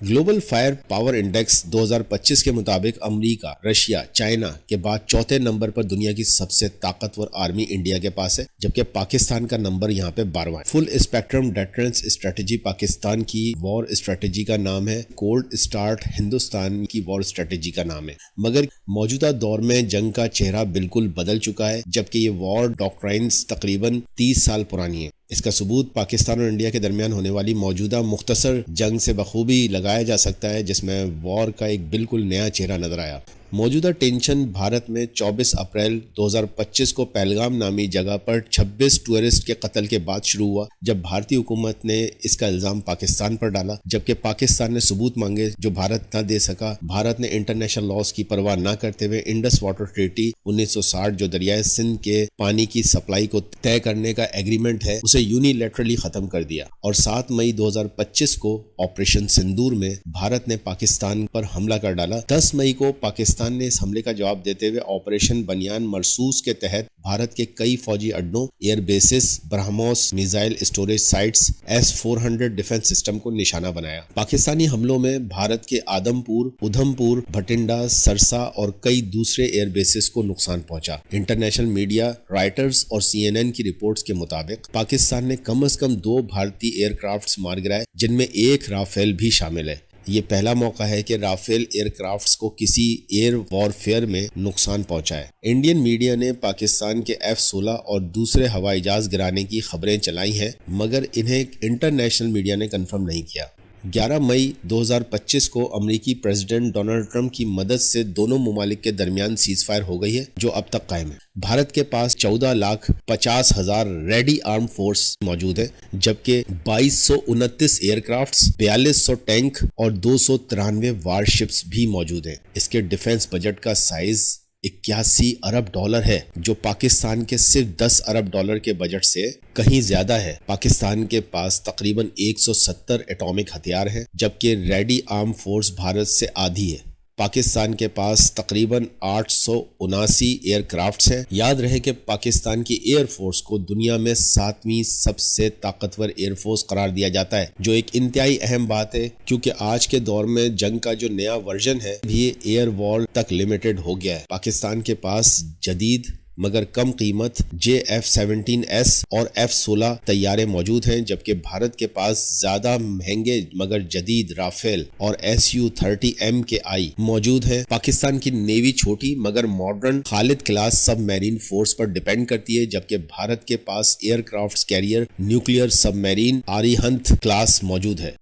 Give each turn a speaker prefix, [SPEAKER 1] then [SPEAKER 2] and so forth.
[SPEAKER 1] Global fire power index 2025 के मुताबिक America, Russia, China के बाद चौथे नंबर पर दुनिया की सबसे ताकतवर आर्मी इंडिया के पास है, जबकि पाकिस्तान का नंबर यहाँ पे 12वां है। Full spectrum defence strategy Pakistan की वॉर स्ट्रेटेजी का नाम है। कोल्ड स्टार्ट हिंदुस्तान की वॉर स्ट्रेटेजी का नाम है। मगर मौजूदा दौर में जंग का चेहरा बिल्कुल बदल चुका है, जबकि ये वॉर डॉक्ट्राइन्स तकरीबन 30 साल पुरानी है। इसका सबूत पाकिस्तान और इंडिया के दरमियान होने वाली मौजूदा मुख्तसर जंग से बखूबी लगाया जा सकता है, जिसमें वॉर का एक बिल्कुल नया चेहरा नजर आया। मौजूदा टेंशन भारत में 24 अप्रैल 2025 को पहलगाम नामी जगह पर 26 टूरिस्ट के कत्ल के बाद शुरू हुआ, जब भारतीय हुकूमत ने इसका इल्जाम पाकिस्तान पर डाला, जबकि पाकिस्तान ने सबूत मांगे जो भारत न दे सका। भारत ने इंटरनेशनल लॉज की परवाह न करते हुए इंडस वाटर ट्रीटी 1960 जो दरियाए सिंध के पानी की सप्लाई को तय करने का एग्रीमेंट है, उसे यूनिलैटरली खत्म कर दिया। और 7 मई 2025 को ऑपरेशन सिंदूर में भारत ने पाकिस्तान पर हमला कर डाला। 10 मई को पाकिस्तान ने इस हमले का जवाब देते हुए ऑपरेशन बनियान मरसूस के तहत भारत के कई फौजी अड्डों, air bases, BrahMos missile storage sites, S-400 defence system को निशाना बनाया। पाकिस्तानी हमलों में भारत के आदमपुर, उधमपुर, भटिंडा, सरसा और कई दूसरे एयर बेसिस को नुकसान पहुंचा। इंटरनेशनल मीडिया, राइटर्स और CNN की रिपोर्ट्स के मुताबिक पाकिस्तान ने कम से कम 2 भारतीय एयरक्राफ्ट्स मार गिराए, जिनमें एक राफेल भी शामिल है। ये पहला मौका है कि राफेल एयरक्राफ्ट्स को किसी एयर वॉरफेयर में नुकसान पहुंचा है। इंडियन मीडिया ने पाकिस्तान के F-16 और दूसरे हवाई जहाज गिराने की खबरें चलाई हैं, मगर इन्हें इंटरनेशनल मीडिया ने कंफर्म नहीं किया। 11 मई 2025 को अमेरिकी प्रेसिडेंट डोनाल्ड ट्रंप की मदद से दोनों मुमालिक के दरमियान सीज फायर हो गई है, जो अब तक कायम है। भारत के पास 14,50,000 रेडी आर्म फोर्स मौजूद है, जबकि 2229 एयरक्राफ्ट्स, 4200 टैंक और 293 वारशिप्स भी मौजूद हैं। इसके डिफेंस बजट का साइज 81 अरब डॉलर है, जो पाकिस्तान के सिर्फ 10 अरब डॉलर के बजट से कहीं ज्यादा है। पाकिस्तान के पास तकरीबन 170 एटॉमिक हथियार हैं, जबकि रेडी आर्म फोर्स भारत से आधी है। पाकिस्तान के पास तकरीबन 879 एयरक्राफ्ट्स हैं। याद रहे कि पाकिस्तान की एयर फोर्स को दुनिया में 7वीं सबसे ताकतवर एयर फोर्स करार दिया जाता है, जो एक इंतहाई अहम बात है, क्योंकि आज के दौर में जंग का जो नया वर्जन है भी एयर वॉर तक लिमिटेड हो गया है। पाकिस्तान के पास जदीद मगर कम कीमत JF-17S और F-16 तैयारे मौजूद हैं, जबकि भारत के पास ज्यादा महंगे मगर जदीद राफेल और Su-30MKI मौजूद हैं। पाकिस्तान की नेवी छोटी मगर modern Khalid class submarine force पर डिपेंड करती है, जबकि भारत के पास aircraft carrier nuclear submarine Arihant class मौजूद है।